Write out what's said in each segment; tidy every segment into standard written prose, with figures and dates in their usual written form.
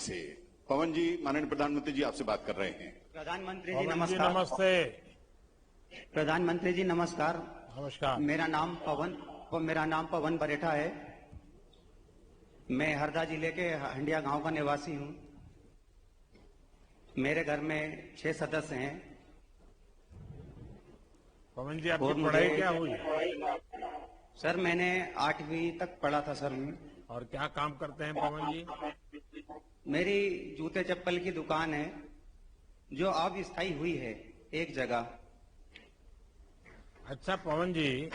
से पवन जी, माननीय प्रधानमंत्री जी आपसे बात कर रहे हैं। प्रधानमंत्री जी पवन जी नमस्कार। नमस्ते। प्रधानमंत्री जी नमस्कार। नमस्कार। मेरा नाम पवन बरेठा है। मैं हरदा जिले के हंडिया गांव का निवासी हूं। मेरे घर में 6 सदस्य हैं। पवन जी और आपकी मुझे- पढ़ाई क्या हुई? सर मैंने 8वीं तक पढ़ा था सर। और क्या काम करते हैं पवन जी? मेरी जूते चप्पल की दुकान है जो अब स्थायी हुई है एक जगह। अच्छा पवन जी,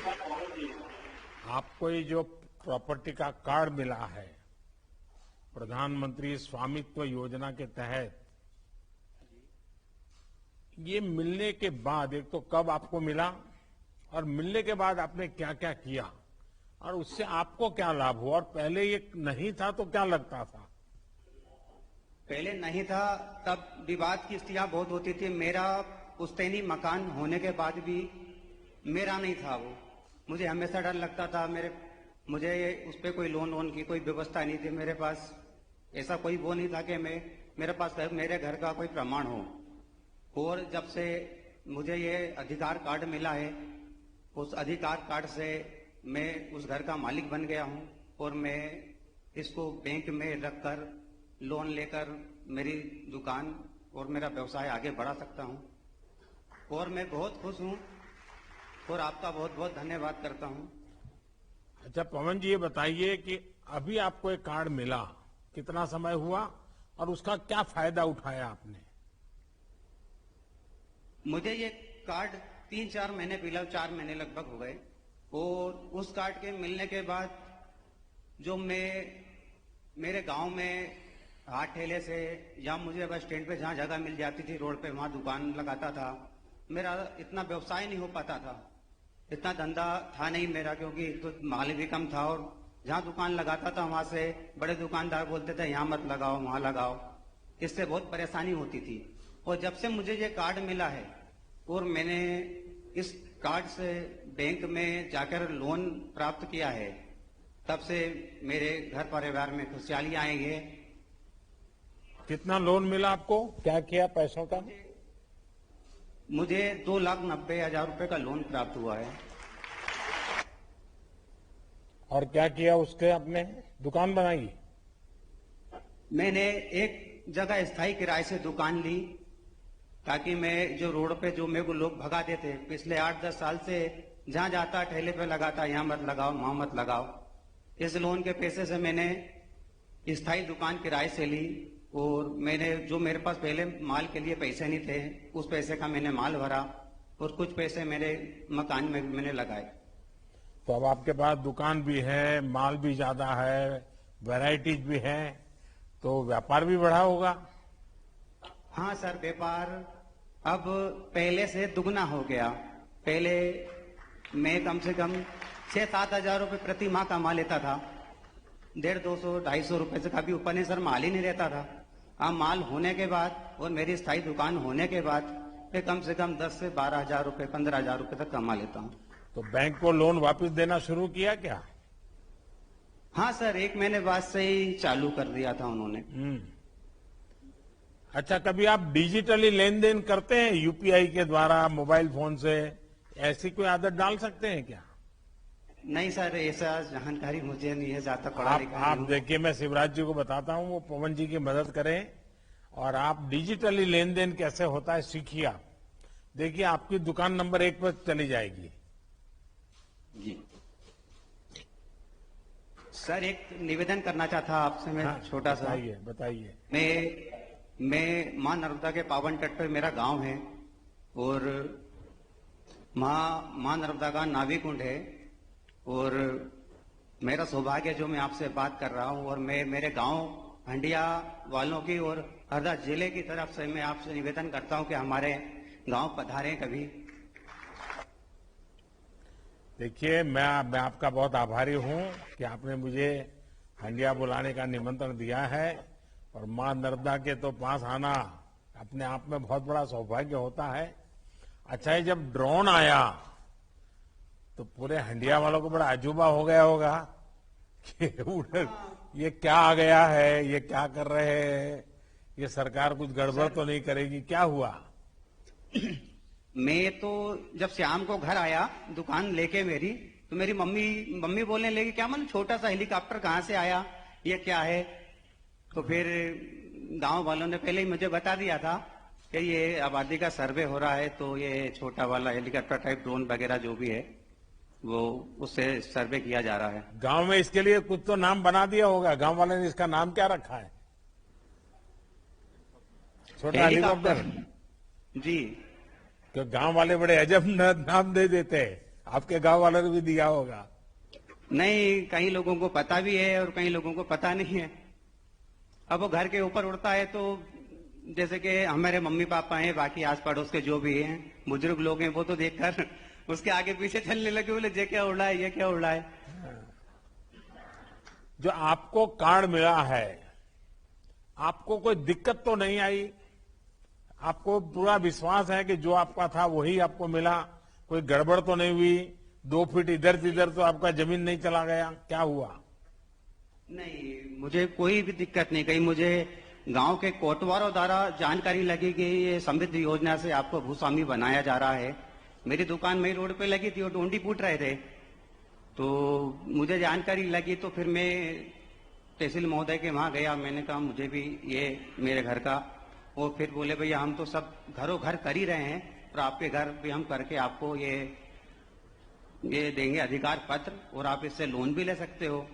आपको ये जो प्रॉपर्टी का कार्ड मिला है प्रधानमंत्री स्वामित्व योजना के तहत, ये मिलने के बाद एक तो कब आपको मिला और मिलने के बाद आपने क्या क्या किया और उससे आपको क्या लाभ हुआ, और पहले ये नहीं था तो क्या लगता था? पहले नहीं था तब विवाद की स्थितियां बहुत होती थी। मेरा पुश्तैनी मकान होने के बाद भी मेरा नहीं था वो। मुझे हमेशा डर लगता था मुझे उस पर कोई लोन की कोई व्यवस्था नहीं थी। मेरे पास ऐसा कोई वो नहीं था कि मेरे पास मेरे घर का कोई प्रमाण हो। और जब से मुझे ये अधिकार कार्ड मिला है, उस अधिकार कार्ड से मैं उस घर का मालिक बन गया हूं और मैं इसको बैंक में रखकर लोन लेकर मेरी दुकान और मेरा व्यवसाय आगे बढ़ा सकता हूं। और मैं बहुत खुश हूं और आपका बहुत बहुत धन्यवाद करता हूं। अच्छा पवन जी, ये बताइए कि अभी आपको एक कार्ड मिला, कितना समय हुआ और उसका क्या फायदा उठाया आपने? मुझे ये कार्ड 3-4 महीने पहले, 4 महीने लगभग हो गए। और उस कार्ड के मिलने के बाद जो मेरे गांव में हाथ ठेले से या मुझे बस स्टैंड पे जहां जगह मिल जाती थी रोड पे, वहां दुकान लगाता था। मेरा इतना व्यवसाय नहीं हो पाता था, इतना धंधा था नहीं मेरा, क्योंकि तो माल भी कम था। और जहां दुकान लगाता था वहां से बड़े दुकानदार बोलते थे यहाँ मत लगाओ वहां लगाओ। इससे बहुत परेशानी होती थी। और जब से मुझे ये कार्ड मिला है और मैंने इस कार्ड से बैंक में जाकर लोन प्राप्त किया है, तब से मेरे घर परिवार में खुशहाली आई है। कितना लोन मिला आपको, क्या किया पैसों का? मुझे 2,90,000 रुपए का लोन प्राप्त हुआ है। और क्या किया उसके? आपने दुकान बनाई? मैंने एक जगह स्थायी किराए से दुकान ली, ताकि मैं जो रोड पे जो मेरे को लोग भगाते थे पिछले 8-10 साल से, जहां जाता ठेले पे लगाता यहाँ मत लगाओ वहां मत लगाओ। इस लोन के पैसे से मैंने स्थायी दुकान किराए से ली। और मैंने जो मेरे पास पहले माल के लिए पैसे नहीं थे, उस पैसे का मैंने माल भरा और कुछ पैसे मेरे मकान में मैंने लगाए। तो अब आपके पास दुकान भी है, माल भी ज्यादा है, वैरायटीज भी है, तो व्यापार भी बढ़ा होगा? हाँ सर, व्यापार अब पहले से दुगना हो गया। पहले मैं कम से कम 6-7 हजार रुपए प्रति माह कमा लेता था। 150-200-250 रुपए से कभी ऊपर नहीं सर, माल ही नहीं रहता था। अब माल होने के बाद और मेरी स्थायी दुकान होने के बाद मैं कम से कम 10 से 12 हजार रुपए, 15 हजार रुपए तक कमा लेता हूँ। तो बैंक को लोन वापस देना शुरू किया क्या? हाँ सर, 1 महीने बाद से ही चालू कर दिया था उन्होंने। अच्छा, कभी आप डिजिटली लेन देन करते हैं यूपीआई के द्वारा, मोबाइल फोन से? ऐसी कोई आदत डाल सकते हैं क्या? नहीं सर, ऐसा जानकारी मुझे नहीं है, ज्यादा पढ़ा लिखा आप नहीं हूं। देखिए, मैं शिवराज जी को बताता हूं, वो पवन जी की मदद करें और आप डिजिटली लेन देन कैसे होता है सीखिए। आप देखिए, आपकी दुकान नंबर 1 पर चली जाएगी। जी सर, एक निवेदन करना चाहता आपसे मैं, छोटा सा। बताइए। मैं मां नर्मदा के पावन तट पर मेरा गांव है और मां नर्मदा का नावी कुंड है। और मेरा सौभाग्य जो मैं आपसे बात कर रहा हूं, और मैं मेरे गांव हंडिया वालों की और हरदा जिले की तरफ से मैं आपसे निवेदन करता हूं कि हमारे गांव पधारें कभी। देखिए, मैं आपका बहुत आभारी हूं कि आपने मुझे हंडिया बुलाने का निमंत्रण दिया है। और मां नर्मदा के तो पास आना अपने आप में बहुत बड़ा सौभाग्य होता है। अच्छा, ये जब ड्रोन आया तो पूरे हंडिया वालों को बड़ा अजूबा हो गया होगा कि ये क्या आ गया है, ये क्या कर रहे हैं, ये सरकार कुछ गड़बड़ तो नहीं करेगी, क्या हुआ? मैं तो जब शाम को घर आया दुकान लेके मेरी, तो मेरी मम्मी बोलने लगी क्या मतलब छोटा सा हेलीकॉप्टर कहाँ से आया, ये क्या है। तो फिर गांव वालों ने पहले ही मुझे बता दिया था कि ये आबादी का सर्वे हो रहा है, तो ये छोटा वाला हेलीकॉप्टर टाइप ड्रोन वगैरह जो भी है वो उससे सर्वे किया जा रहा है। गांव में इसके लिए कुछ तो नाम बना दिया होगा, गांव वाले ने इसका नाम क्या रखा है? छोटा हेलीकॉप्टर। जी। तो गांव वाले बड़े अजब नाम दे देते हैं, आपके गांव वालों ने भी दिया होगा। नहीं, कई लोगों को पता भी है और कई लोगों को पता नहीं है। अब वो घर के ऊपर उड़ता है तो जैसे कि हमारे मम्मी पापा हैं, बाकी आस पड़ोस के जो भी हैं बुजुर्ग लोग हैं, वो तो देखकर उसके आगे पीछे चलने लगे, बोले ये क्या उड़ा है, ये क्या उड़ा है। जो आपको कार्ड मिला है, आपको कोई दिक्कत तो नहीं आई? आपको पूरा विश्वास है कि जो आपका था वही आपको मिला, कोई गड़बड़ तो नहीं हुई? 2 फीट इधर से इधर तो आपका जमीन नहीं चला गया, क्या हुआ? नहीं, मुझे कोई भी दिक्कत नहीं। कहीं मुझे गांव के कोटवारों द्वारा जानकारी लगी कि ये समृद्धि योजना से आपको भूस्वामी बनाया जा रहा है। मेरी दुकान मेरी रोड पे लगी थी और डोंडी पूट रहे थे, तो मुझे जानकारी लगी, तो फिर मैं तहसील महोदय के वहां गया। मैंने कहा मुझे भी ये मेरे घर का, और फिर बोले भैया हम तो सब घरों घर कर ही रहे हैं, और आपके घर भी हम करके आपको ये देंगे अधिकार पत्र, और आप इससे लोन भी ले सकते हो।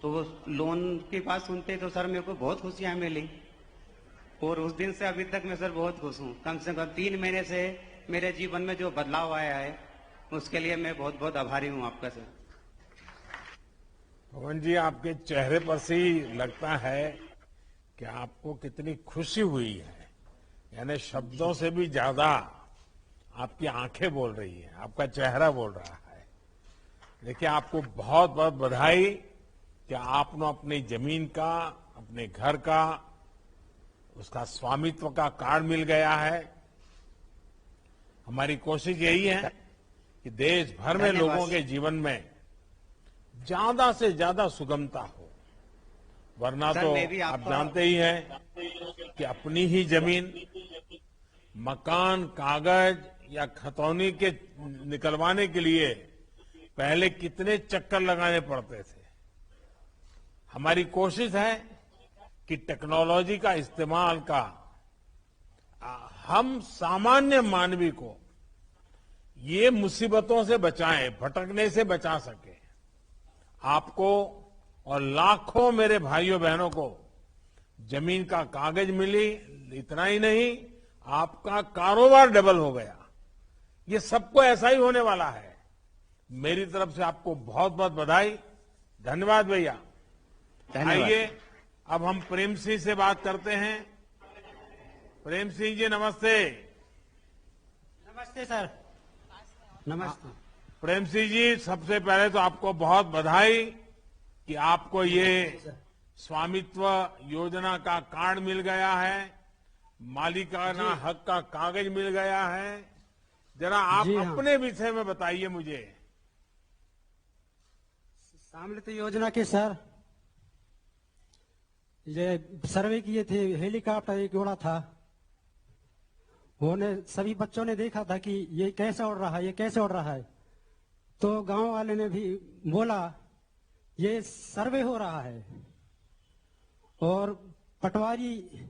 तो लोन की बात सुनते तो सर मेरे को बहुत खुशियां मिली, और उस दिन से अभी तक मैं सर बहुत खुश हूँ। कम से कम 3 महीने से मेरे जीवन में जो बदलाव आया है उसके लिए मैं बहुत बहुत आभारी हूँ आपका सर। पवन जी, आपके चेहरे पर से ही लगता है कि आपको कितनी खुशी हुई है, यानी शब्दों से भी ज्यादा आपकी आंखें बोल रही है, आपका चेहरा बोल रहा है। देखिए, आपको बहुत बहुत बधाई कि आपने अपनी जमीन का, अपने घर का, उसका स्वामित्व का कार्ड मिल गया है। हमारी कोशिश यही है कि देश भर में लोगों के जीवन में ज्यादा से ज्यादा सुगमता हो, वरना तो आप जानते ही हैं कि अपनी ही जमीन मकान, कागज या खतौनी के निकलवाने के लिए पहले कितने चक्कर लगाने पड़ते थे। हमारी कोशिश है कि टेक्नोलॉजी का इस्तेमाल का हम सामान्य मानवी को ये मुसीबतों से बचाएं, भटकने से बचा सके। आपको और लाखों मेरे भाइयों बहनों को जमीन का कागज मिली, इतना ही नहीं, आपका कारोबार डबल हो गया। ये सबको ऐसा ही होने वाला है। मेरी तरफ से आपको बहुत बहुत बधाई, धन्यवाद भैया। आइए अब हम प्रेम सिंह से बात करते हैं। प्रेम सिंह जी नमस्ते। नमस्ते सर। नमस्ते। प्रेम सिंह जी, सबसे पहले तो आपको बहुत बधाई कि आपको ये स्वामित्व योजना का कार्ड मिल गया है, मालिकाना हक का कागज मिल गया है। जरा आप अपने विषय में बताइए मुझे। सम्मिलित योजना के सर ये सर्वे किए थे, हेलीकॉप्टर एक उड़ा था, उन्होंने सभी बच्चों ने देखा था कि ये कैसे उड़ रहा है, ये कैसे उड़ रहा है। तो गांव वाले ने भी बोला ये सर्वे हो रहा है। और पटवारी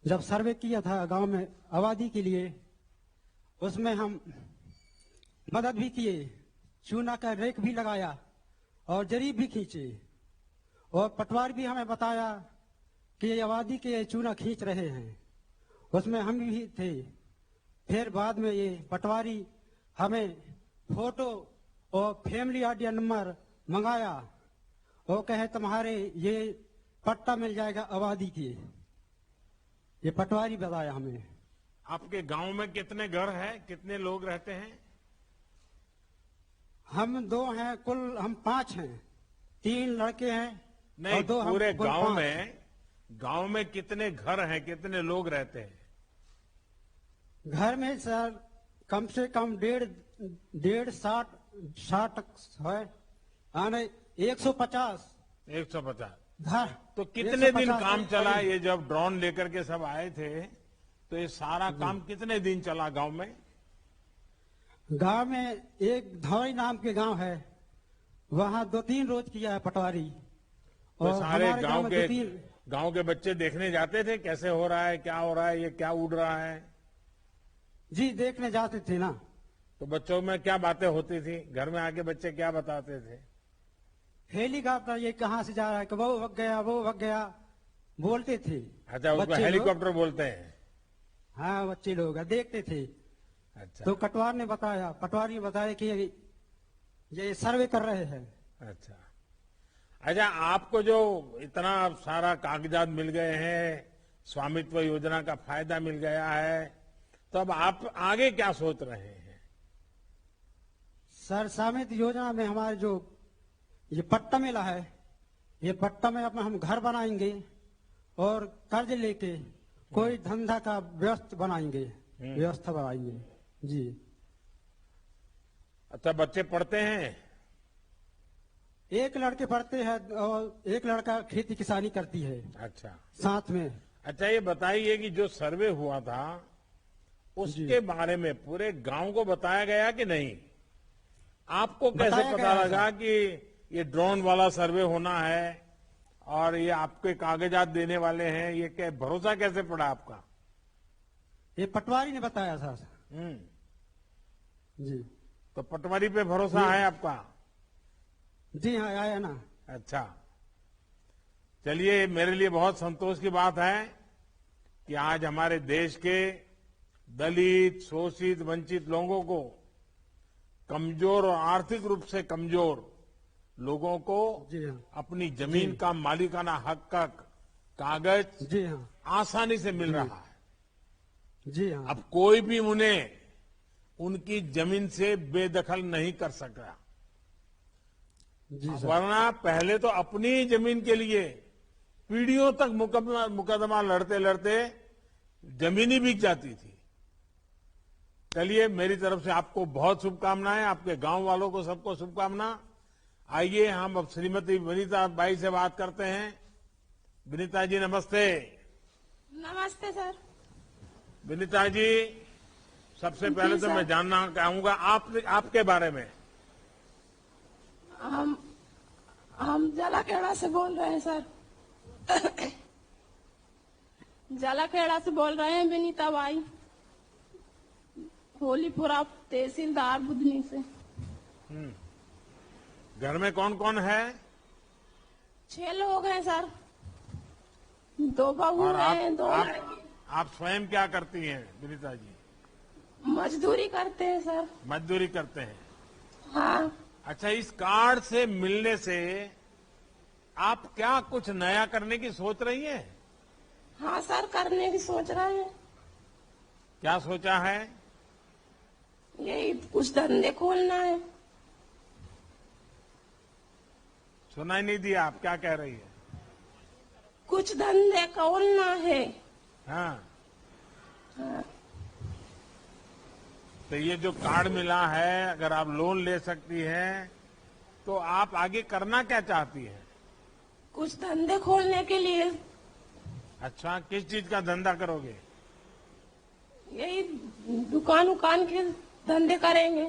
जब सर्वे किया था गांव में आबादी के लिए, उसमें हम मदद भी किए, चूना का रेक भी लगाया और जरीब भी खींचे, और पटवारी भी हमें बताया कि ये आबादी के चूना खींच रहे हैं, उसमें हम भी थे। फिर बाद में ये पटवारी हमें फोटो और फैमिली आईडी नंबर मंगाया, वो कहे तुम्हारे ये पट्टा मिल जाएगा आबादी के। ये पटवारी बताया हमें। आपके गांव में कितने घर हैं, कितने लोग रहते हैं? हम 2 हैं, कुल हम 5 हैं, 3 लड़के हैं। नहीं, और 2 पूरे कुल गांव में कितने घर हैं, कितने लोग रहते हैं? घर में सर कम से कम 150 है, 150। 150। घर तो कितने दिन 150 काम चला? ये जब ड्रोन लेकर के सब आए थे तो ये सारा काम कितने दिन चला गांव में? गांव में एक धौरी नाम के गांव है, वहां 2-3 रोज किया है पटवारी। तो सारे हमारे गांव में के 2-3 गांव के बच्चे देखने जाते थे कैसे हो रहा है, क्या हो रहा है, ये क्या उड़ रहा है? जी देखने जाते थे ना। तो बच्चों में क्या बातें होती थी? घर में आके बच्चे क्या बताते थे? हेलीकॉप्टर ये कहाँ से जा रहा है कि वो भग गया, वो भग गया, बोलते थे। अच्छा, उसको बच्चे लोग। हेलीकॉप्टर बोलते हैं। हाँ बच्चे लोग देखते थे। अच्छा तो पटवार ने बताया, पटवारी ने बताया कि ये सर्वे कर रहे हैं। अच्छा अच्छा, आपको जो इतना सारा कागजात मिल गए हैं, स्वामित्व योजना का फायदा मिल गया है, तो अब आप आगे क्या सोच रहे हैं? सर स्वामित्व योजना में हमारे जो ये पट्टा मिला है, ये पट्टा में अपना हम घर बनाएंगे और कर्ज लेके कोई धंधा का व्यवस्था बनाएंगे जी। अच्छा, बच्चे पढ़ते हैं? एक लड़के पढ़ते हैं और एक लड़का खेती किसानी करती है अच्छा साथ में। अच्छा, ये बताइए कि जो सर्वे हुआ था उसके बारे में पूरे गांव को बताया गया कि नहीं? आपको कैसे बताया पता गया लगा कि ये ड्रोन वाला सर्वे होना है और ये आपके कागजात देने वाले हैं? ये क्या भरोसा कैसे पड़ा आपका? ये पटवारी ने बताया था जी। तो पटवारी पे भरोसा है आपका? जी हाँ आया ना। अच्छा, चलिए, मेरे लिए बहुत संतोष की बात है कि आज हमारे देश के दलित, शोषित, वंचित लोगों को, कमजोर और आर्थिक रूप से कमजोर लोगों को जी हाँ अपनी जमीन का मालिकाना हक का कागज जी हाँ आसानी से मिल रहा है। जी हाँ अब कोई भी उन्हें उनकी जमीन से बेदखल नहीं कर सका, जी सर। वरना पहले तो अपनी जमीन के लिए पीढ़ियों तक मुकदमा लड़ते लड़ते जमीन ही बिक जाती थी। चलिए, मेरी तरफ से आपको बहुत शुभकामनाएं, आपके गांव वालों को सबको शुभकामना। आइए हम अब श्रीमती विनीता बाई से बात करते हैं। विनीता जी नमस्ते। नमस्ते सर। विनीता जी, सबसे पहले तो मैं जानना चाहूंगा आपके बारे में। हम जलाखेड़ा से बोल रहे हैं सर। जलाखेड़ा से बोल रहे हैं, विनीता बाई, होलीपुरा तहसीलदार बुधनी से। घर में कौन कौन है? 6 लोग हैं सर, 2 बहू और हैं, 2 आप स्वयं क्या करती हैं विनीता जी? मजदूरी करते हैं सर। मजदूरी करते हैं। हाँ अच्छा, इस कार्ड से मिलने से आप क्या कुछ नया करने की सोच रही हैं? हाँ सर, करने की सोच रहे हैं। क्या सोचा है? यही कुछ धंधे खोलना है। सुनाई नहीं दिया, आप क्या कह रही है? कुछ धंधे खोलना है। हाँ, तो ये जो कार्ड मिला है, अगर आप लोन ले सकती हैं तो आप आगे करना क्या चाहती हैं? कुछ धंधे खोलने के लिए। अच्छा, किस चीज का धंधा करोगे? यही दुकान के धंधे करेंगे,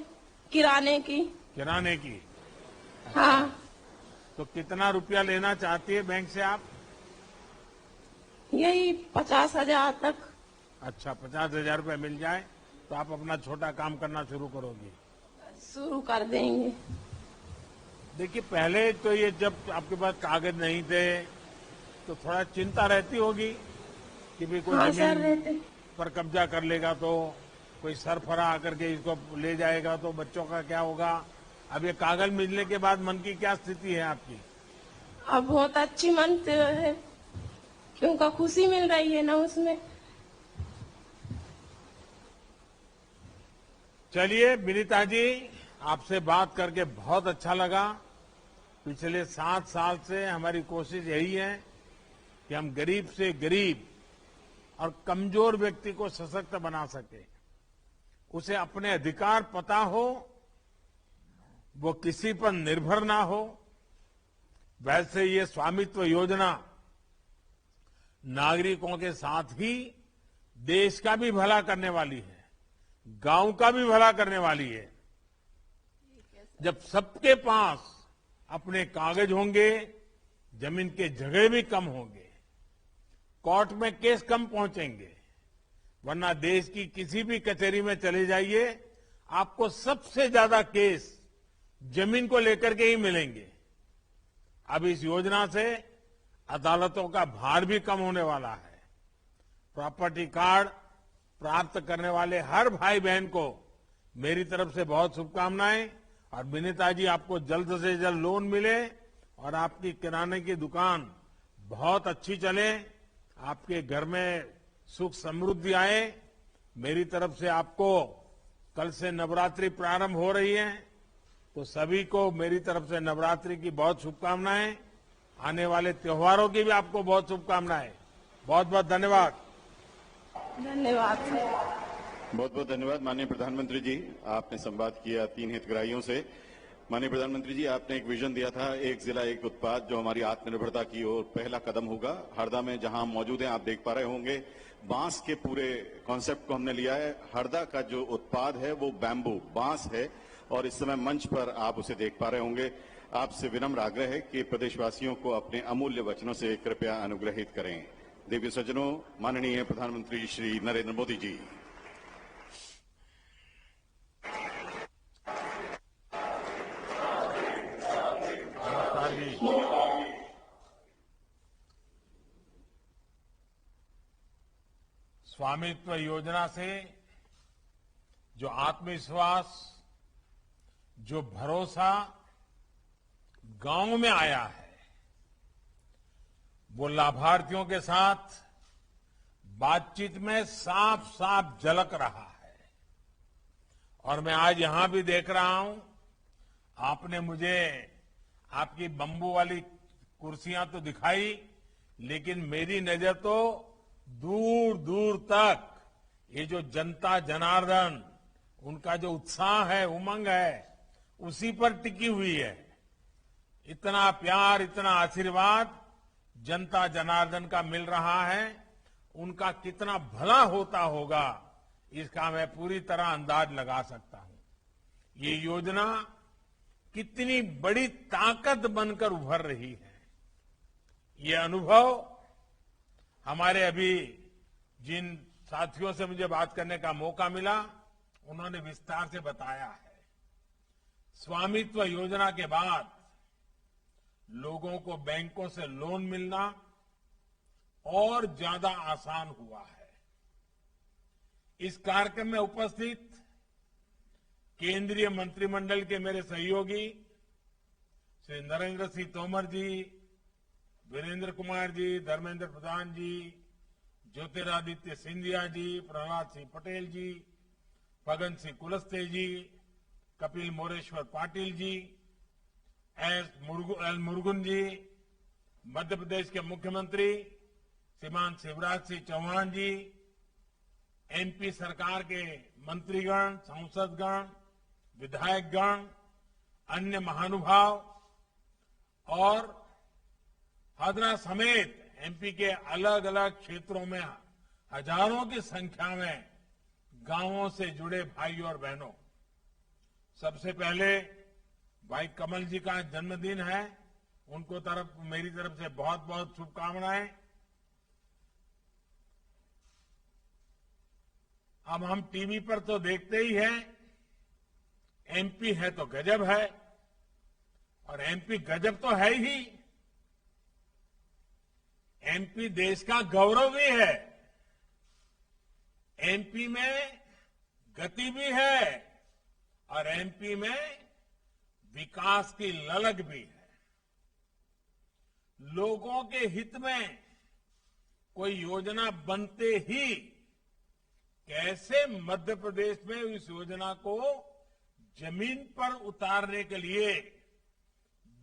किराने की। किराने की। हाँ, तो कितना रुपया लेना चाहती है बैंक से आप? यही 50,000 तक। अच्छा, 50,000 रुपया मिल जाए तो आप अपना छोटा काम करना शुरू करोगी? शुरू कर देंगे। देखिए, पहले तो ये जब आपके पास कागज नहीं थे तो थोड़ा चिंता रहती होगी कि भी कोई हाँ सर, जमीन रहते। पर कब्जा कर लेगा तो कोई सरफरा आकर के इसको ले जाएगा तो बच्चों का क्या होगा। अब ये कागज मिलने के बाद मन की क्या स्थिति है आपकी? अब बहुत अच्छी मन है, क्योंकि खुशी मिल रही है ना उसमें। चलिए विनीता जी, आपसे बात करके बहुत अच्छा लगा। पिछले 7 साल से हमारी कोशिश यही है कि हम गरीब से गरीब और कमजोर व्यक्ति को सशक्त बना सके, उसे अपने अधिकार पता हो, वो किसी पर निर्भर ना हो, वैसे ये स्वामित्व योजना नागरिकों के साथ ही देश का भी भला करने वाली है, गांव का भी भला करने वाली है। जब सबके पास अपने कागज होंगे, जमीन के जगह भी कम होंगे, कोर्ट में केस कम पहुंचेंगे, वरना देश की किसी भी कचहरी में चले जाइए, आपको सबसे ज्यादा केस जमीन को लेकर के ही मिलेंगे। अब इस योजना से अदालतों का भार भी कम होने वाला है। प्रॉपर्टी कार्ड प्राप्त करने वाले हर भाई बहन को मेरी तरफ से बहुत शुभकामनाएं, और विनीता जी, आपको जल्द से जल्द लोन मिले और आपकी किराने की दुकान बहुत अच्छी चले, आपके घर में सुख समृद्धि आए। मेरी तरफ से आपको, कल से नवरात्रि प्रारंभ हो रही है, तो सभी को मेरी तरफ से नवरात्रि की बहुत शुभकामनाएं। आने वाले त्योहारों की भी आपको बहुत शुभकामनाएं। बहुत बहुत धन्यवाद। धन्यवाद। बहुत बहुत धन्यवाद माननीय प्रधानमंत्री जी, आपने संवाद किया 3 हितग्राहियों से। माननीय प्रधानमंत्री जी, आपने एक विजन दिया था, एक जिला एक उत्पाद, जो हमारी आत्मनिर्भरता की ओर पहला कदम होगा। हरदा में जहां हम मौजूद हैं, आप देख पा रहे होंगे, बांस के पूरे कॉन्सेप्ट को हमने लिया है। हरदा का जो उत्पाद है वो बैम्बू, बांस है, और इस समय मंच पर आप उसे देख पा रहे होंगे। आपसे विनम्र आग्रह है कि प्रदेशवासियों को अपने अमूल्य वचनों से कृपया अनुग्रहित करें। देवी सज्जनों, माननीय प्रधानमंत्री श्री नरेंद्र मोदी जी। स्वामित्व योजना से जो आत्मविश्वास, जो भरोसा गांव में आया है, वो लाभार्थियों के साथ बातचीत में साफ साफ झलक रहा है। और मैं आज यहां भी देख रहा हूं, आपने मुझे आपकी बंबू वाली कुर्सियां तो दिखाई, लेकिन मेरी नजर तो दूर दूर तक ये जो जनता जनार्दन, उनका जो उत्साह है, उमंग है, उसी पर टिकी हुई है। इतना प्यार, इतना आशीर्वाद जनता जनार्दन का मिल रहा है, उनका कितना भला होता होगा, इसका मैं पूरी तरह अंदाज लगा सकता हूं। ये योजना कितनी बड़ी ताकत बनकर उभर रही है, ये अनुभव हमारे अभी जिन साथियों से मुझे बात करने का मौका मिला, उन्होंने विस्तार से बताया है। स्वामित्व योजना के बाद लोगों को बैंकों से लोन मिलना और ज्यादा आसान हुआ है। इस कार्यक्रम में उपस्थित केंद्रीय मंत्रिमंडल के मेरे सहयोगी श्री नरेंद्र सिंह तोमर जी, वीरेंद्र कुमार जी, धर्मेंद्र प्रधान जी, ज्योतिरादित्य सिंधिया जी, प्रहलाद सिंह पटेल जी, फगन सिंह कुलस्ते जी, कपिल मोरेश्वर पाटिल जी, एल मुरुगन जी, मध्य प्रदेश के मुख्यमंत्री श्रीमान शिवराज सिंह चौहान जी, एमपी सरकार के मंत्रीगण, सांसदगण, विधायकगण, अन्य महानुभाव और हदरा समेत एमपी के अलग अलग क्षेत्रों में हजारों की संख्या में गांवों से जुड़े भाई और बहनों, सबसे पहले भाई कमल जी का जन्मदिन है, उनको मेरी तरफ से बहुत बहुत शुभकामनाएं। अब हम टीवी पर तो देखते ही हैं, एमपी है तो गजब है, और एमपी गजब तो है ही, एमपी देश का गौरव भी है, एमपी में गति भी है, और एमपी में विकास की ललक भी है। लोगों के हित में कोई योजना बनते ही कैसे मध्य प्रदेश में इस योजना को जमीन पर उतारने के लिए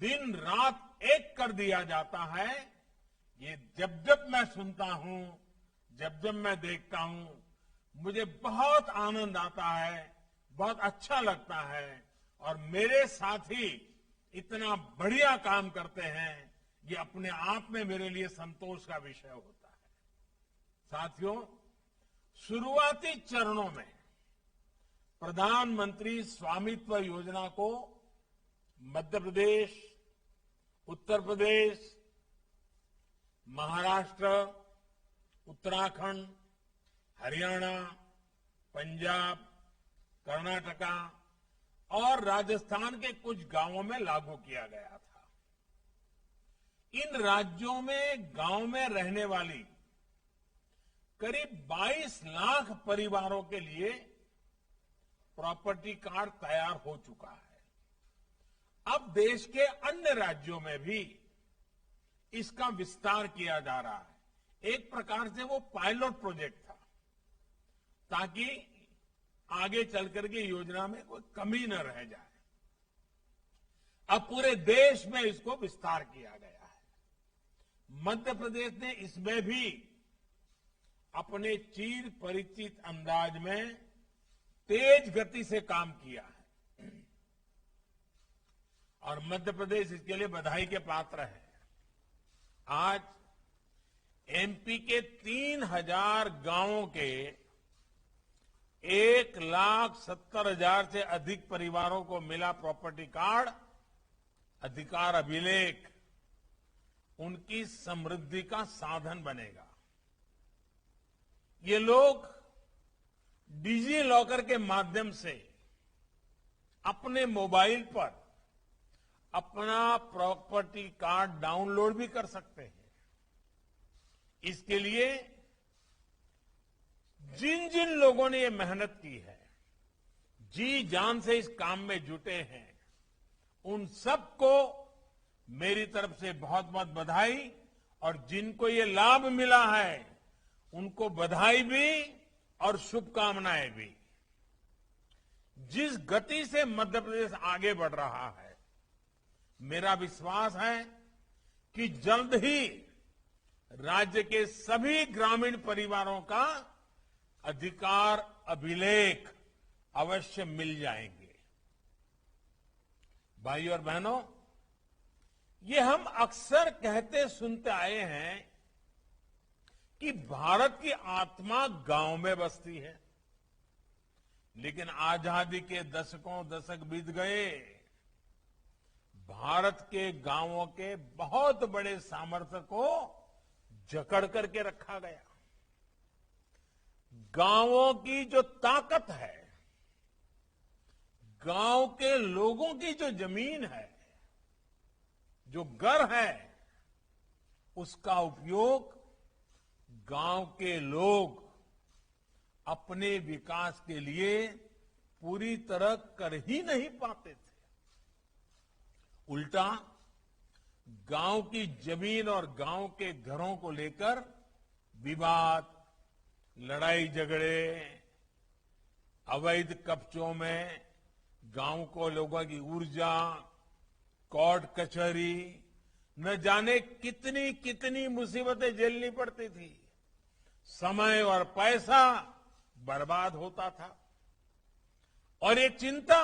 दिन रात एक कर दिया जाता है, ये जब जब मैं सुनता हूं, जब जब मैं देखता हूं, मुझे बहुत आनंद आता है, बहुत अच्छा लगता है। और मेरे साथी इतना बढ़िया काम करते हैं, ये अपने आप में मेरे लिए संतोष का विषय होता है। साथियों, शुरुआती चरणों में प्रधानमंत्री स्वामित्व योजना को मध्य प्रदेश, उत्तर प्रदेश, महाराष्ट्र, उत्तराखंड, हरियाणा, पंजाब, कर्नाटका और राजस्थान के कुछ गांवों में लागू किया गया था। इन राज्यों में गांव में रहने वाली करीब 22 लाख परिवारों के लिए प्रॉपर्टी कार्ड तैयार हो चुका है। अब देश के अन्य राज्यों में भी इसका विस्तार किया जा रहा है। एक प्रकार से वो पायलट प्रोजेक्ट था, ताकि आगे चलकर के योजना में कोई कमी न रह जाए। अब पूरे देश में इसको विस्तार किया गया है। मध्य प्रदेश ने इसमें भी अपने चिर परिचित अंदाज में तेज गति से काम किया है और मध्य प्रदेश इसके लिए बधाई के पात्र है। आज एमपी के 3000 गांवों के 1,70,000 से अधिक परिवारों को मिला प्रॉपर्टी कार्ड। अधिकार अभिलेख उनकी समृद्धि का साधन बनेगा। ये लोग डिजी लॉकर के माध्यम से अपने मोबाइल पर अपना प्रॉपर्टी कार्ड डाउनलोड भी कर सकते हैं। इसके लिए जिन जिन लोगों ने ये मेहनत की है, जी जान से इस काम में जुटे हैं, उन सबको मेरी तरफ से बहुत बहुत बधाई। और जिनको ये लाभ मिला है उनको बधाई भी और शुभकामनाएं भी। जिस गति से मध्य प्रदेश आगे बढ़ रहा है, मेरा विश्वास है कि जल्द ही राज्य के सभी ग्रामीण परिवारों का अधिकार अभिलेख अवश्य मिल जाएंगे। भाई और बहनों, ये हम अक्सर कहते सुनते आए हैं कि भारत की आत्मा गांव में बसती है, लेकिन आजादी के दशक बीत गए। भारत के गांवों के बहुत बड़े सामर्थ्य को जकड़ करके रखा गया। गांवों की जो ताकत है, गांव के लोगों की जो जमीन है, जो घर है, उसका उपयोग गांव के लोग अपने विकास के लिए पूरी तरह कर ही नहीं पाते थे। उल्टा गांव की जमीन और गांव के घरों को लेकर विवाद, लड़ाई झगड़े, अवैध कब्जों में गांव को लोगों की ऊर्जा, कोर्ट कचहरी, न जाने कितनी कितनी मुसीबतें झेलनी पड़ती थी। समय और पैसा बर्बाद होता था। और ये चिंता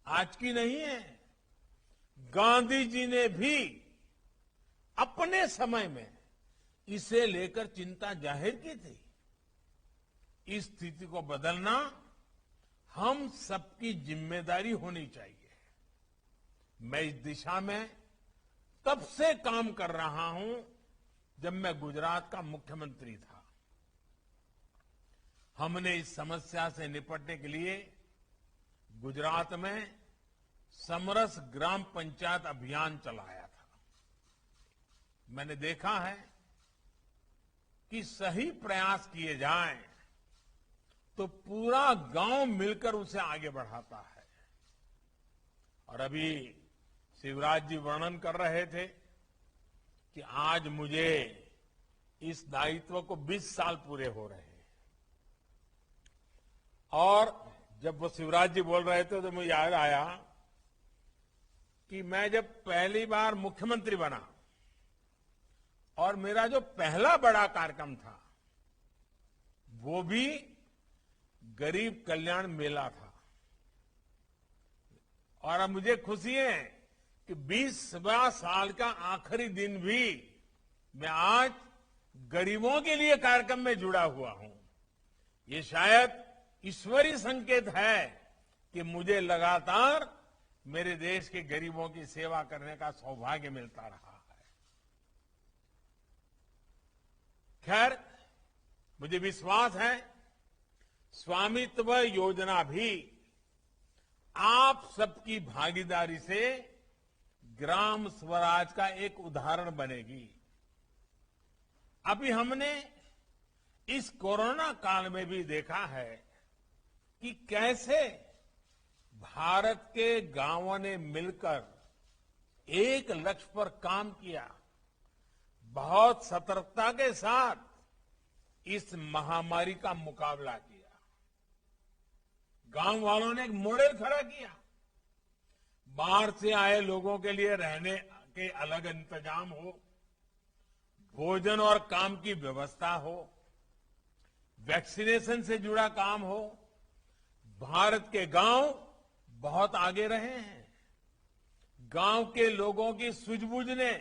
आज की नहीं है। गांधी जी ने भी अपने समय में इसे लेकर चिंता जाहिर की थी। इस स्थिति को बदलना हम सबकी जिम्मेदारी होनी चाहिए। मैं इस दिशा में तब से काम कर रहा हूं जब मैं गुजरात का मुख्यमंत्री था। हमने इस समस्या से निपटने के लिए गुजरात में समरस ग्राम पंचायत अभियान चलाया था। मैंने देखा है कि सही प्रयास किए जाएं तो पूरा गांव मिलकर उसे आगे बढ़ाता है। और अभी शिवराज जी वर्णन कर रहे थे कि आज मुझे इस दायित्व को 20 साल पूरे हो रहे हैं। और जब वो शिवराज जी बोल रहे थे तो मुझे याद आया कि मैं जब पहली बार मुख्यमंत्री बना और मेरा जो पहला बड़ा कार्यक्रम था वो भी गरीब कल्याण मेला था। और अब मुझे खुशी है कि 20वां साल का आखिरी दिन भी मैं आज गरीबों के लिए कार्यक्रम में जुड़ा हुआ हूं। ये शायद ईश्वरीय संकेत है कि मुझे लगातार मेरे देश के गरीबों की सेवा करने का सौभाग्य मिलता रहा है। खैर, मुझे विश्वास है स्वामित्व योजना भी आप सबकी भागीदारी से ग्राम स्वराज का एक उदाहरण बनेगी। अभी हमने इस कोरोना काल में भी देखा है कि कैसे भारत के गांवों ने मिलकर एक लक्ष्य पर काम किया, बहुत सतर्कता के साथ इस महामारी का मुकाबला किया। गांव वालों ने एक मॉडल खड़ा किया। बाहर से आए लोगों के लिए रहने के अलग इंतजाम हो, भोजन और काम की व्यवस्था हो, वैक्सीनेशन से जुड़ा काम हो। भारत के गांव बहुत आगे रहे हैं। गांव के लोगों की सूझबूझ ने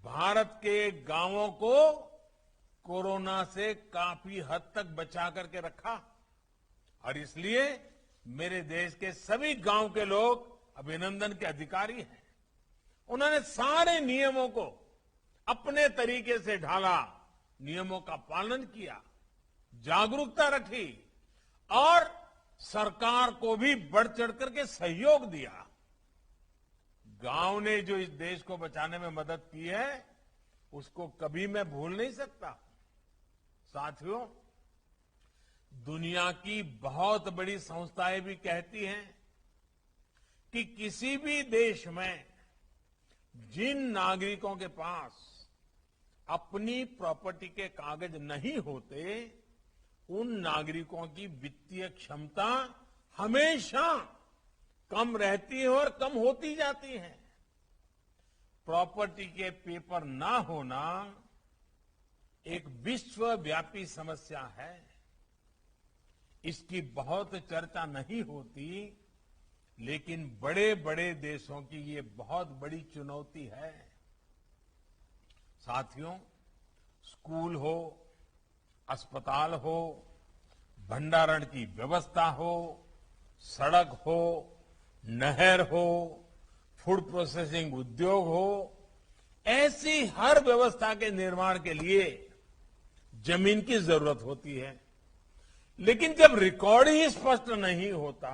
भारत के गांवों को कोरोना से काफी हद तक बचा करके रखा और इसलिए मेरे देश के सभी गांव के लोग अभिनंदन के अधिकारी हैं। उन्होंने सारे नियमों को अपने तरीके से ढाला, नियमों का पालन किया, जागरूकता रखी और सरकार को भी बढ़ चढ़ करके सहयोग दिया। गांव ने जो इस देश को बचाने में मदद की है उसको कभी मैं भूल नहीं सकता। साथियों, दुनिया की बहुत बड़ी संस्थाएं भी कहती हैं कि किसी भी देश में जिन नागरिकों के पास अपनी प्रॉपर्टी के कागज नहीं होते, उन नागरिकों की वित्तीय क्षमता हमेशा कम रहती है और कम होती जाती है। प्रॉपर्टी के पेपर ना होना एक विश्वव्यापी समस्या है। इसकी बहुत चर्चा नहीं होती, लेकिन बड़े बड़े देशों की ये बहुत बड़ी चुनौती है। साथियों, स्कूल हो, अस्पताल हो, भंडारण की व्यवस्था हो, सड़क हो, नहर हो, फूड प्रोसेसिंग उद्योग हो, ऐसी हर व्यवस्था के निर्माण के लिए जमीन की जरूरत होती है। लेकिन जब रिकॉर्ड ही स्पष्ट नहीं होता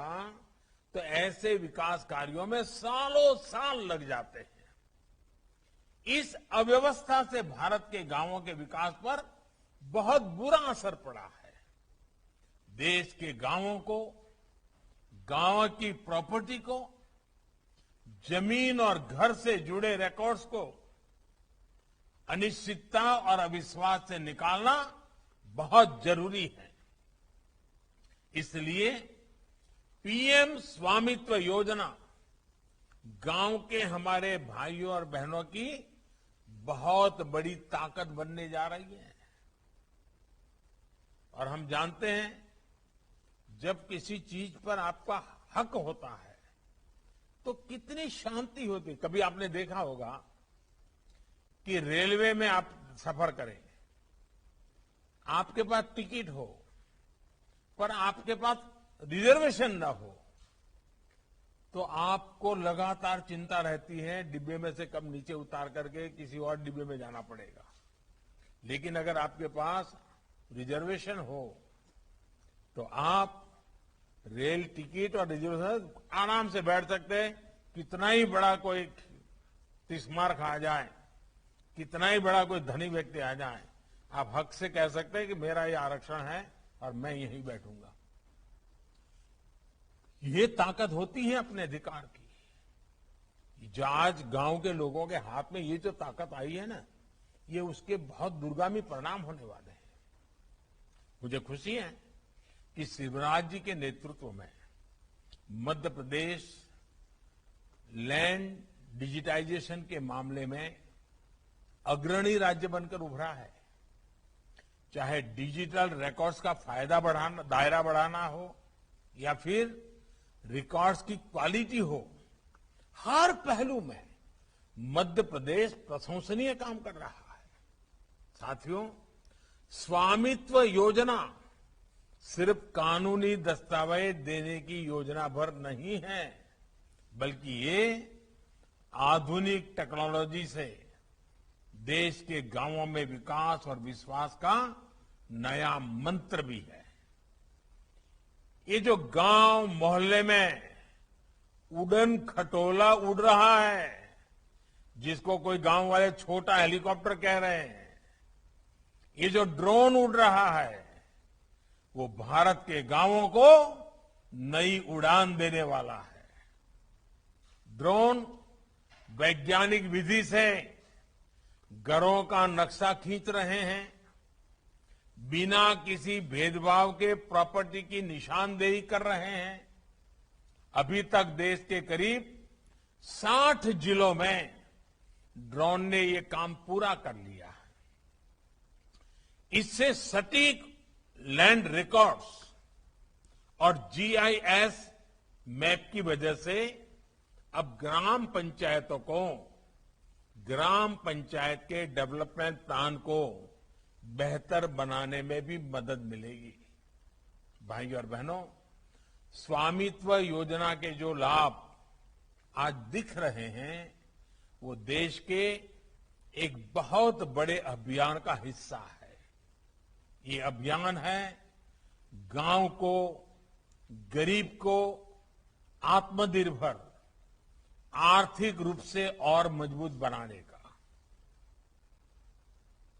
तो ऐसे विकास कार्यों में सालों साल लग जाते हैं। इस अव्यवस्था से भारत के गांवों के विकास पर बहुत बुरा असर पड़ा है। देश के गांवों को, गांव की प्रॉपर्टी को, जमीन और घर से जुड़े रिकॉर्ड्स को अनिश्चितता और अविश्वास से निकालना बहुत जरूरी है। इसलिए पीएम स्वामित्व योजना गांव के हमारे भाइयों और बहनों की बहुत बड़ी ताकत बनने जा रही है। और हम जानते हैं, जब किसी चीज पर आपका हक होता है तो कितनी शांति होती है। कभी आपने देखा होगा कि रेलवे में आप सफर करें, आपके पास टिकट हो पर आपके पास रिजर्वेशन ना हो तो आपको लगातार चिंता रहती है डिब्बे में से कब नीचे उतार करके किसी और डिब्बे में जाना पड़ेगा। लेकिन अगर आपके पास रिजर्वेशन हो तो आप रेल टिकट और रिजर्वेशन आराम से बैठ सकते हैं। कितना ही बड़ा कोई तिस्मार्क आ जाए, कितना ही बड़ा कोई धनी व्यक्ति आ जाए, आप हक से कह सकते हैं कि मेरा ये आरक्षण है और मैं यहीं बैठूंगा। ये ताकत होती है अपने अधिकार की। जो आज गांव के लोगों के हाथ में ये जो ताकत आई है ना, ये उसके बहुत दूरगामी परिणाम होने वाले हैं। मुझे खुशी है कि शिवराज जी के नेतृत्व में मध्य प्रदेश लैंड डिजिटाइजेशन के मामले में अग्रणी राज्य बनकर उभरा है। चाहे डिजिटल रिकॉर्ड्स का फायदा बढ़ाना, दायरा बढ़ाना हो या फिर रिकॉर्ड्स की क्वालिटी हो, हर पहलू में मध्य प्रदेश प्रशंसनीय काम कर रहा है। साथियों, स्वामित्व योजना सिर्फ कानूनी दस्तावेज देने की योजना भर नहीं है, बल्कि ये आधुनिक टेक्नोलॉजी से देश के गांवों में विकास और विश्वास का नया मंत्र भी है। ये जो गांव मोहल्ले में उड़न खटोला उड़ रहा है, जिसको कोई गांव वाले छोटा हेलीकॉप्टर कह रहे हैं, ये जो ड्रोन उड़ रहा है, वो भारत के गांवों को नई उड़ान देने वाला है। ड्रोन वैज्ञानिक विधि से घरों का नक्शा खींच रहे हैं, बिना किसी भेदभाव के प्रॉपर्टी की निशानदेही कर रहे हैं। अभी तक देश के करीब 60 जिलों में ड्रोन ने ये काम पूरा कर लिया है। इससे सटीक लैंड रिकॉर्ड्स और जीआईएस मैप की वजह से अब ग्राम पंचायतों को ग्राम पंचायत के डेवलपमेंट प्लान को बेहतर बनाने में भी मदद मिलेगी। भाइयों और बहनों, स्वामित्व योजना के जो लाभ आज दिख रहे हैं, वो देश के एक बहुत बड़े अभियान का हिस्सा है। ये अभियान है गांव को, गरीब को आत्मनिर्भर, आर्थिक रूप से और मजबूत बनाने का।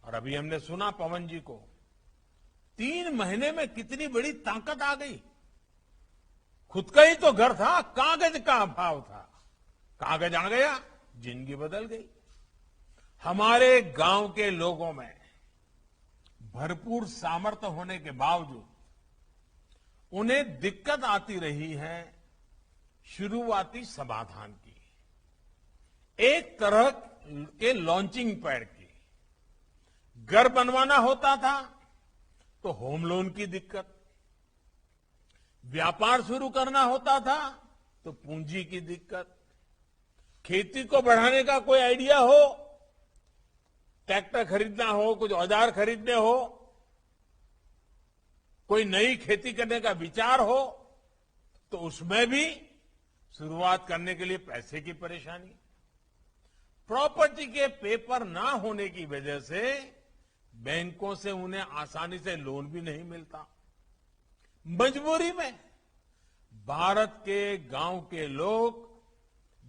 और अभी हमने सुना पवन जी को, 3 महीने में कितनी बड़ी ताकत आ गई। खुद का ही तो घर था, कागज का अभाव था, कागज आ गया, जिंदगी बदल गई। हमारे गांव के लोगों में भरपूर सामर्थ्य होने के बावजूद उन्हें दिक्कत आती रही है शुरुआती समाधान की, एक तरह के लॉन्चिंग पैड की। घर बनवाना होता था तो होम लोन की दिक्कत, व्यापार शुरू करना होता था तो पूंजी की दिक्कत, खेती को बढ़ाने का कोई आइडिया हो, ट्रैक्टर खरीदना हो, कुछ औजार खरीदने हो, कोई नई खेती करने का विचार हो, तो उसमें भी शुरुआत करने के लिए पैसे की परेशानी। प्रॉपर्टी के पेपर ना होने की वजह से बैंकों से उन्हें आसानी से लोन भी नहीं मिलता। मजबूरी में भारत के गांव के लोग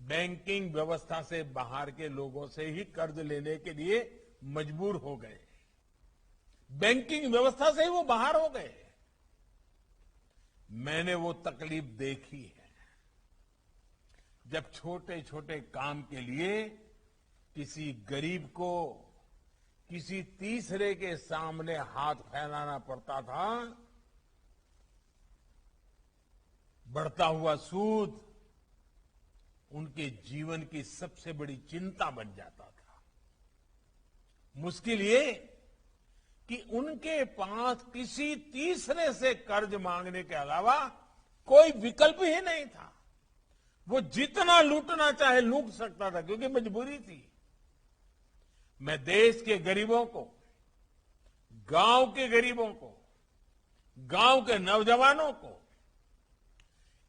बैंकिंग व्यवस्था से बाहर के लोगों से ही कर्ज लेने के लिए मजबूर हो गए। बैंकिंग व्यवस्था से ही वो बाहर हो गए। मैंने वो तकलीफ देखी है, जब छोटे छोटे काम के लिए किसी गरीब को किसी तीसरे के सामने हाथ फैलाना पड़ता था। बढ़ता हुआ सूद उनके जीवन की सबसे बड़ी चिंता बन जाता था। मुश्किल ये कि उनके पास किसी तीसरे से कर्ज मांगने के अलावा कोई विकल्प ही नहीं था। वो जितना लूटना चाहे लूट सकता था, क्योंकि मजबूरी थी। मैं देश के गरीबों को, गांव के गरीबों को, गांव के नौजवानों को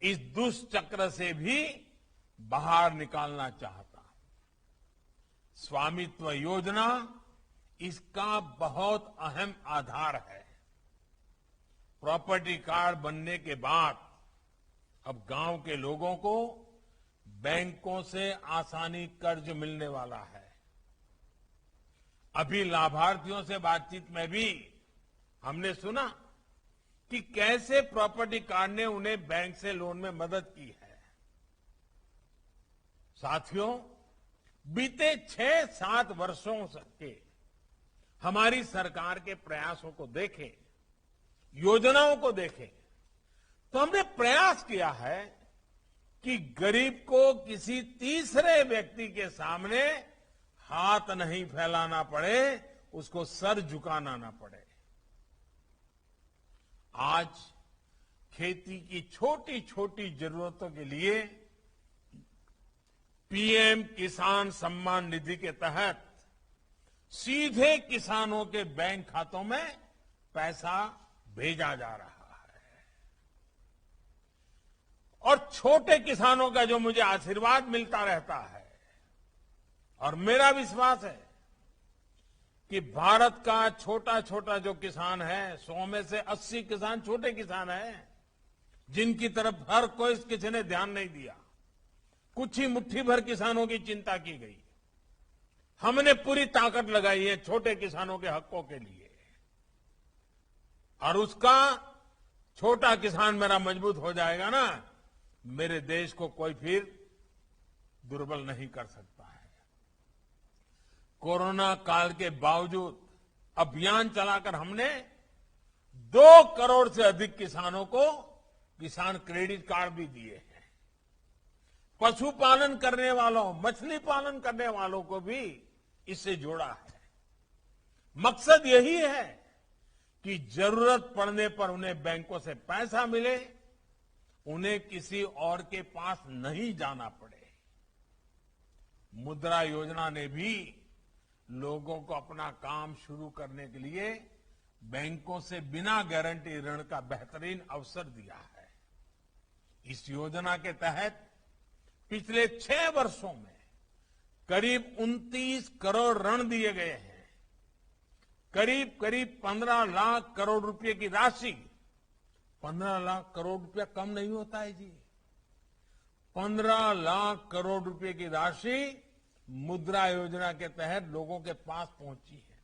इस दुष्चक्र से भी बाहर निकालना चाहता हूं। स्वामित्व योजना इसका बहुत अहम आधार है। प्रॉपर्टी कार्ड बनने के बाद अब गांव के लोगों को बैंकों से आसानी कर्ज मिलने वाला है। अभी लाभार्थियों से बातचीत में भी हमने सुना कि कैसे प्रॉपर्टी कार्ड ने उन्हें बैंक से लोन में मदद की है। साथियों, बीते 6-7 वर्षों के हमारी सरकार के प्रयासों को देखें, योजनाओं को देखें, तो हमने प्रयास किया है कि गरीब को किसी तीसरे व्यक्ति के सामने हाथ नहीं फैलाना पड़े, उसको सर झुकाना ना पड़े। आज खेती की छोटी छोटी जरूरतों के लिए पीएम किसान सम्मान निधि के तहत सीधे किसानों के बैंक खातों में पैसा भेजा जा रहा है। और छोटे किसानों का जो मुझे आशीर्वाद मिलता रहता है, और मेरा विश्वास है कि भारत का छोटा छोटा जो किसान है, 100 में से 80 किसान छोटे किसान हैं, जिनकी तरफ हर कोई किसी ने ध्यान नहीं दिया। कुछ ही मुट्ठी भर किसानों की चिंता की गई। हमने पूरी ताकत लगाई है छोटे किसानों के हकों के लिए, और उसका छोटा किसान मेरा मजबूत हो जाएगा ना, मेरे देश को कोई फिर दुर्बल नहीं कर सकता है। कोरोना काल के बावजूद अभियान चलाकर हमने 2 करोड़ से अधिक किसानों को किसान क्रेडिट कार्ड भी दिए हैं। पशुपालन करने वालों, मछली पालन करने वालों को भी इससे जोड़ा है। मकसद यही है कि जरूरत पड़ने पर उन्हें बैंकों से पैसा मिले, उन्हें किसी और के पास नहीं जाना पड़े। मुद्रा योजना ने भी लोगों को अपना काम शुरू करने के लिए बैंकों से बिना गारंटी ऋण का बेहतरीन अवसर दिया है। इस योजना के तहत पिछले 6 वर्षों में करीब 29 करोड़ ऋण दिए गए हैं। करीब 15 लाख करोड़ रुपए की राशि, 15 लाख करोड़ रुपया कम नहीं होता है जी। 15 लाख करोड़ रुपए की राशि मुद्रा योजना के तहत लोगों के पास पहुंची है।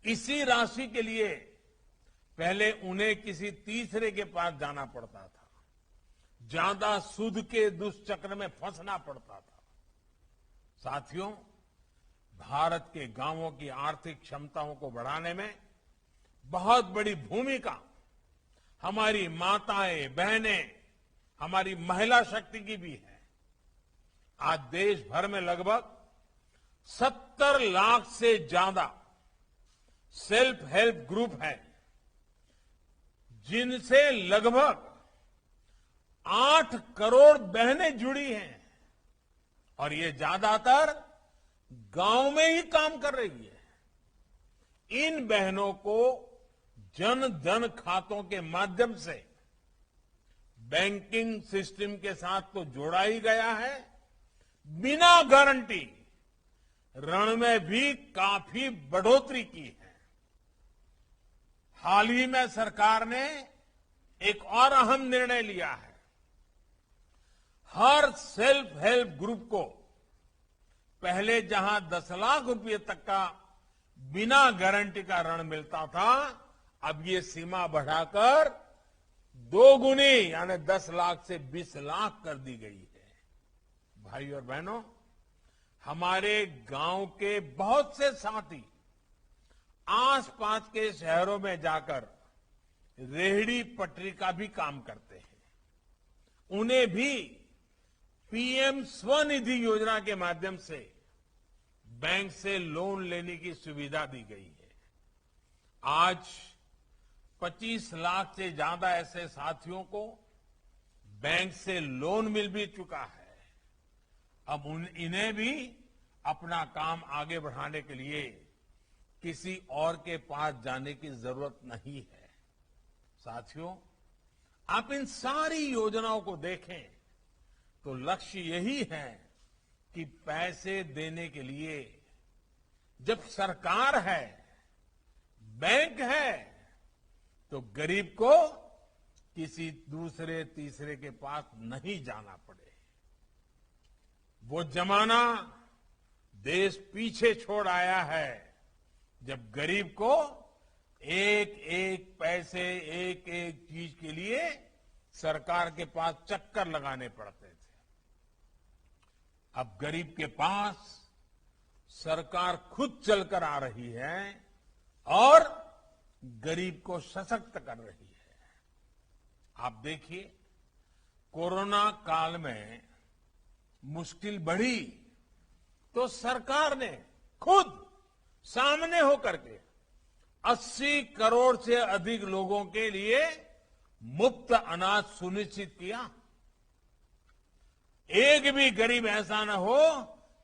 इसी राशि के लिए पहले उन्हें किसी तीसरे के पास जाना पड़ता था, ज्यादा सूद के दुष्चक्र में फंसना पड़ता था। साथियों, भारत के गांवों की आर्थिक क्षमताओं को बढ़ाने में बहुत बड़ी भूमिका हमारी माताएं, बहनें, हमारी महिला शक्ति की भी है। आज देश भर में लगभग 70 लाख से ज्यादा सेल्फ हेल्प ग्रुप हैं, जिनसे लगभग 8 करोड़ बहनें जुड़ी हैं, और ये ज्यादातर गांव में ही काम कर रही है। इन बहनों को जन धन खातों के माध्यम से बैंकिंग सिस्टम के साथ तो जोड़ा ही गया है, बिना गारंटी ऋण में भी काफी बढ़ोतरी की है। हाल ही में सरकार ने एक और अहम निर्णय लिया है। हर सेल्फ हेल्प ग्रुप को पहले जहां 10 लाख रुपए तक का बिना गारंटी का ऋण मिलता था, अब ये सीमा बढ़ाकर 2 गुनी यानी 10 लाख से 20 लाख कर दी गई है। भाई और बहनों, हमारे गांव के बहुत से साथी आसपास के शहरों में जाकर रेहड़ी पटरी का भी काम करते हैं। उन्हें भी पीएम स्वनिधि योजना के माध्यम से बैंक से लोन लेने की सुविधा दी गई है। आज 25 लाख से ज्यादा ऐसे साथियों को बैंक से लोन मिल भी चुका है। अब इन्हें भी अपना काम आगे बढ़ाने के लिए किसी और के पास जाने की जरूरत नहीं है। साथियों, आप इन सारी योजनाओं को देखें तो लक्ष्य यही है कि पैसे देने के लिए जब सरकार है, बैंक है, तो गरीब को किसी दूसरे तीसरे के पास नहीं जाना पड़े। वो जमाना देश पीछे छोड़ आया है जब गरीब को एक एक पैसे, एक एक चीज के लिए सरकार के पास चक्कर लगाने पड़ते थे। अब गरीब के पास सरकार खुद चलकर आ रही है और गरीब को सशक्त कर रही है। आप देखिए, कोरोना काल में मुश्किल बढ़ी तो सरकार ने खुद सामने होकर के 80 करोड़ से अधिक लोगों के लिए मुफ्त अनाज सुनिश्चित किया। एक भी गरीब ऐसा न हो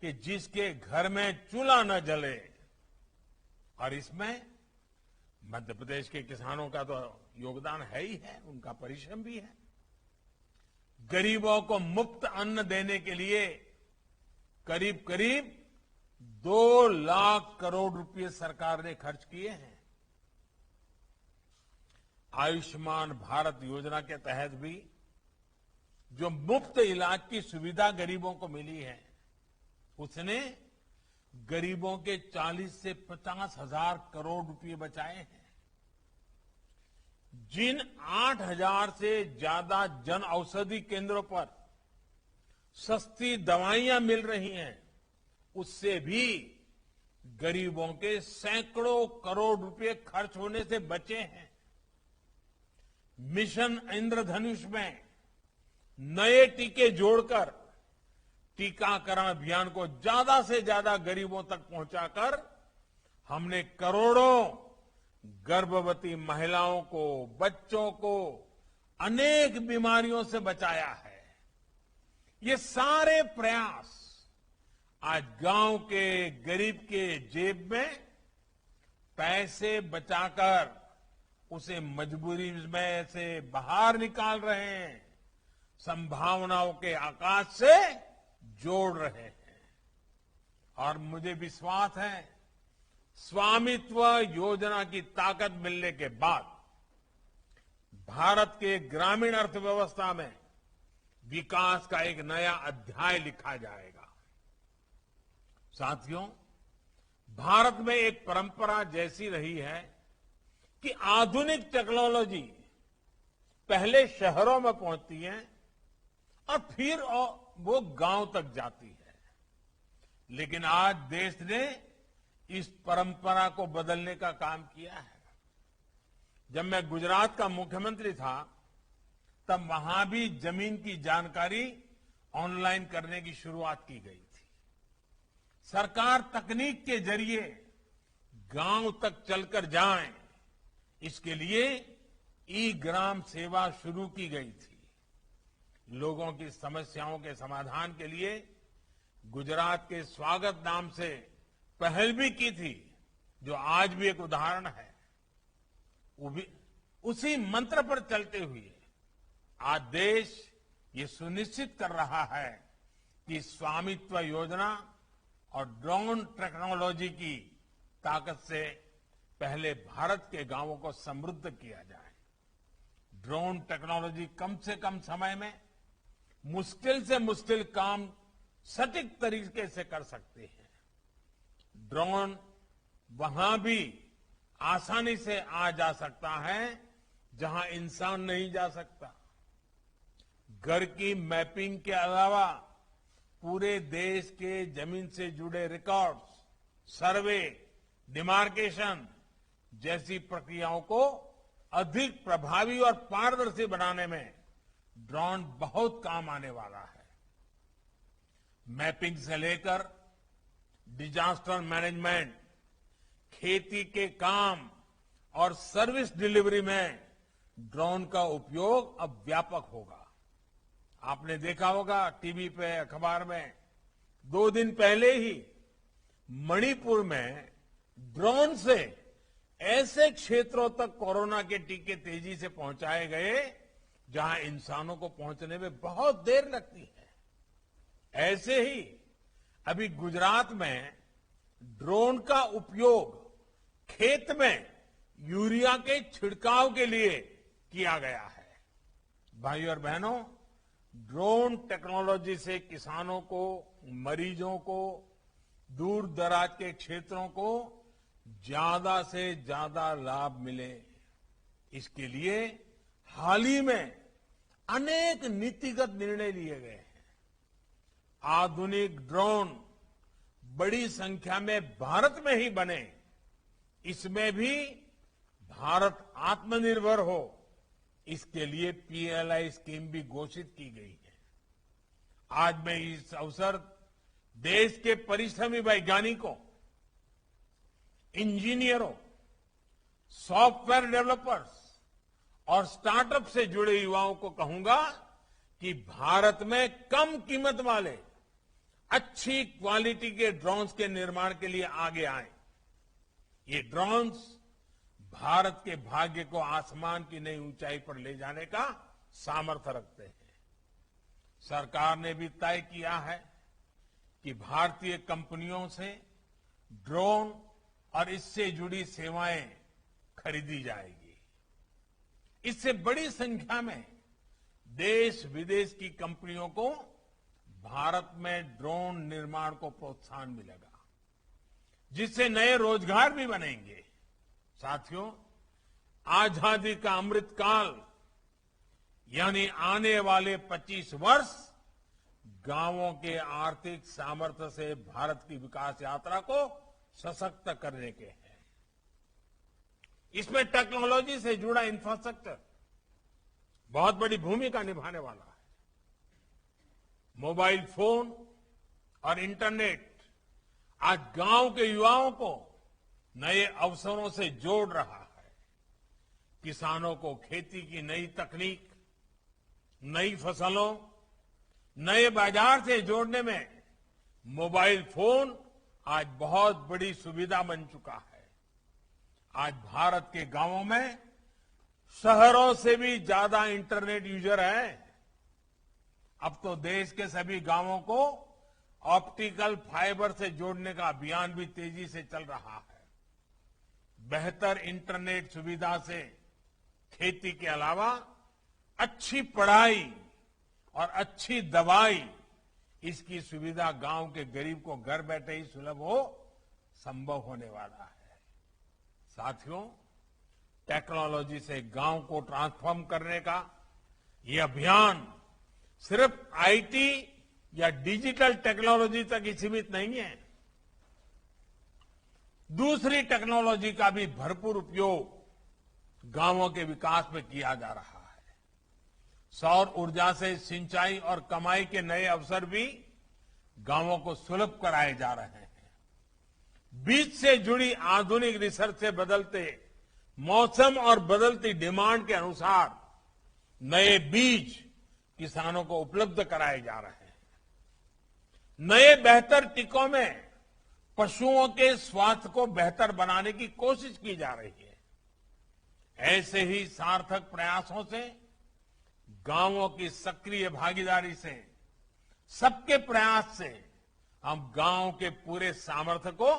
कि जिसके घर में चूल्हा न जले। और इसमें मध्य प्रदेश के किसानों का तो योगदान है ही है, उनका परिश्रम भी है। गरीबों को मुफ्त अन्न देने के लिए करीब करीब 2 लाख करोड़ रुपए सरकार ने खर्च किए हैं। आयुष्मान भारत योजना के तहत भी जो मुफ्त इलाज की सुविधा गरीबों को मिली है, उसने गरीबों के 40 से 50 हजार करोड़ रुपए बचाए हैं। जिन 8,000 से ज्यादा जन औषधि केंद्रों पर सस्ती दवाइयां मिल रही हैं, उससे भी गरीबों के सैकड़ों करोड़ रुपए खर्च होने से बचे हैं। मिशन इंद्रधनुष में नए टीके जोड़कर टीकाकरण अभियान को ज्यादा से ज्यादा गरीबों तक पहुंचाकर हमने करोड़ों गर्भवती महिलाओं को, बच्चों को अनेक बीमारियों से बचाया है। ये सारे प्रयास आज गांव के गरीब के जेब में पैसे बचाकर उसे मजबूरी में से बाहर निकाल रहे हैं, संभावनाओं के आकाश से जोड़ रहे हैं। और मुझे विश्वास है, स्वामित्व योजना की ताकत मिलने के बाद भारत के ग्रामीण अर्थव्यवस्था में विकास का एक नया अध्याय लिखा जाएगा। साथियों, भारत में एक परंपरा जैसी रही है कि आधुनिक टेक्नोलॉजी पहले शहरों में पहुंचती है और फिर वो गांव तक जाती है। लेकिन आज देश ने इस परंपरा को बदलने का काम किया है। जब मैं गुजरात का मुख्यमंत्री था, तब वहां भी जमीन की जानकारी ऑनलाइन करने की शुरुआत की गई थी। सरकार तकनीक के जरिए गांव तक चलकर जाए, इसके लिए ई ग्राम सेवा शुरू की गई थी। लोगों की समस्याओं के समाधान के लिए गुजरात के स्वागत नाम से पहल भी की थी, जो आज भी एक उदाहरण है। वो भी उसी मंत्र पर चलते हुए आज देश ये सुनिश्चित कर रहा है कि स्वामित्व योजना और ड्रोन टेक्नोलॉजी की ताकत से पहले भारत के गांवों को समृद्ध किया जाए। ड्रोन टेक्नोलॉजी कम से कम समय में मुश्किल से मुश्किल काम सटीक तरीके से कर सकते हैं। ड्रोन वहां भी आसानी से आ जा सकता है जहां इंसान नहीं जा सकता। घर की मैपिंग के अलावा पूरे देश के जमीन से जुड़े रिकॉर्ड्स, सर्वे, डिमार्केशन जैसी प्रक्रियाओं को अधिक प्रभावी और पारदर्शी बनाने में ड्रोन बहुत काम आने वाला है। मैपिंग से लेकर डिजास्टर मैनेजमेंट, खेती के काम और सर्विस डिलीवरी में ड्रोन का उपयोग अब व्यापक होगा। आपने देखा होगा टीवी पे, अखबार में, 2 दिन पहले ही मणिपुर में ड्रोन से ऐसे क्षेत्रों तक कोरोना के टीके तेजी से पहुंचाए गए जहां इंसानों को पहुंचने में बहुत देर लगती है। ऐसे ही अभी गुजरात में ड्रोन का उपयोग खेत में यूरिया के छिड़काव के लिए किया गया है। भाइयों और बहनों, ड्रोन टेक्नोलॉजी से किसानों को, मरीजों को, दूर दराज के क्षेत्रों को ज्यादा से ज्यादा लाभ मिले, इसके लिए हाल ही में अनेक नीतिगत निर्णय लिए गए हैं। आधुनिक ड्रोन बड़ी संख्या में भारत में ही बने, इसमें भी भारत आत्मनिर्भर हो, इसके लिए पीएलआई स्कीम भी घोषित की गई है। आज मैं इस अवसर देश के परिश्रमी वैज्ञानिकों, इंजीनियरों, सॉफ्टवेयर डेवलपर्स और स्टार्टअप से जुड़े युवाओं को कहूंगा कि भारत में कम कीमत वाले अच्छी क्वालिटी के ड्रोन्स के निर्माण के लिए आगे आए। ये ड्रोन्स भारत के भाग्य को आसमान की नई ऊंचाई पर ले जाने का सामर्थ्य रखते हैं। सरकार ने भी तय किया है कि भारतीय कंपनियों से ड्रोन और इससे जुड़ी सेवाएं खरीदी जाएगी। इससे बड़ी संख्या में देश विदेश की कंपनियों को भारत में ड्रोन निर्माण को प्रोत्साहन मिलेगा, जिससे नए रोजगार भी बनेंगे। साथियों, आजादी का अमृत काल यानी आने वाले 25 वर्ष गांवों के आर्थिक सामर्थ्य से भारत की विकास यात्रा को सशक्त करने के हैं। इसमें टेक्नोलॉजी से जुड़ा इंफ्रास्ट्रक्चर बहुत बड़ी भूमिका निभाने वाला है। मोबाइल फोन और इंटरनेट आज गांव के युवाओं को नए अवसरों से जोड़ रहा है। किसानों को खेती की नई तकनीक, नई फसलों, नए बाजार से जोड़ने में मोबाइल फोन आज बहुत बड़ी सुविधा बन चुका है। आज भारत के गांवों में शहरों से भी ज्यादा इंटरनेट यूजर हैं। अब तो देश के सभी गांवों को ऑप्टिकल फाइबर से जोड़ने का अभियान भी तेजी से चल रहा है। बेहतर इंटरनेट सुविधा से खेती के अलावा अच्छी पढ़ाई और अच्छी दवाई, इसकी सुविधा गांव के गरीब को घर बैठे ही सुलभ हो संभव होने वाला है। साथियों, टेक्नोलॉजी से गांव को ट्रांसफॉर्म करने का ये अभियान सिर्फ आईटी या डिजिटल टेक्नोलॉजी तक ही सीमित नहीं है। दूसरी टेक्नोलॉजी का भी भरपूर उपयोग गांवों के विकास में किया जा रहा है। सौर ऊर्जा से सिंचाई और कमाई के नए अवसर भी गांवों को सुलभ कराए जा रहे हैं। बीज से जुड़ी आधुनिक रिसर्च से बदलते मौसम और बदलती डिमांड के अनुसार नए बीज किसानों को उपलब्ध कराए जा रहे हैं। नए बेहतर टीकों में पशुओं के स्वास्थ्य को बेहतर बनाने की कोशिश की जा रही है। ऐसे ही सार्थक प्रयासों से, गांवों की सक्रिय भागीदारी से, सबके प्रयास से हम गांव के पूरे सामर्थ्य को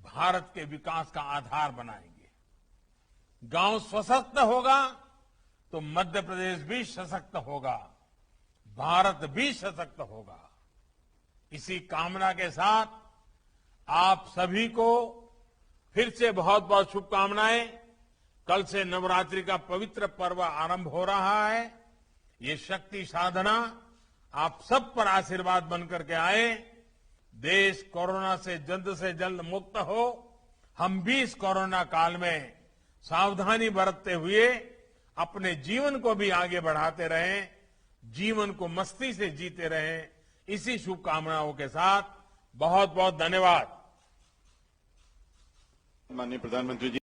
भारत के विकास का आधार बनाएंगे। गांव सशक्त होगा तो मध्य प्रदेश भी सशक्त होगा, भारत भी सशक्त होगा। इसी कामना के साथ आप सभी को फिर से बहुत बहुत शुभकामनाएं। कल से नवरात्रि का पवित्र पर्व आरंभ हो रहा है। ये शक्ति साधना आप सब पर आशीर्वाद बनकर के आए। देश कोरोना से जल्द मुक्त हो। हम भी इस कोरोना काल में सावधानी बरतते हुए अपने जीवन को भी आगे बढ़ाते रहें, जीवन को मस्ती से जीते रहें। इसी शुभकामनाओं के साथ बहुत बहुत धन्यवाद। माननीय प्रधानमंत्री जी।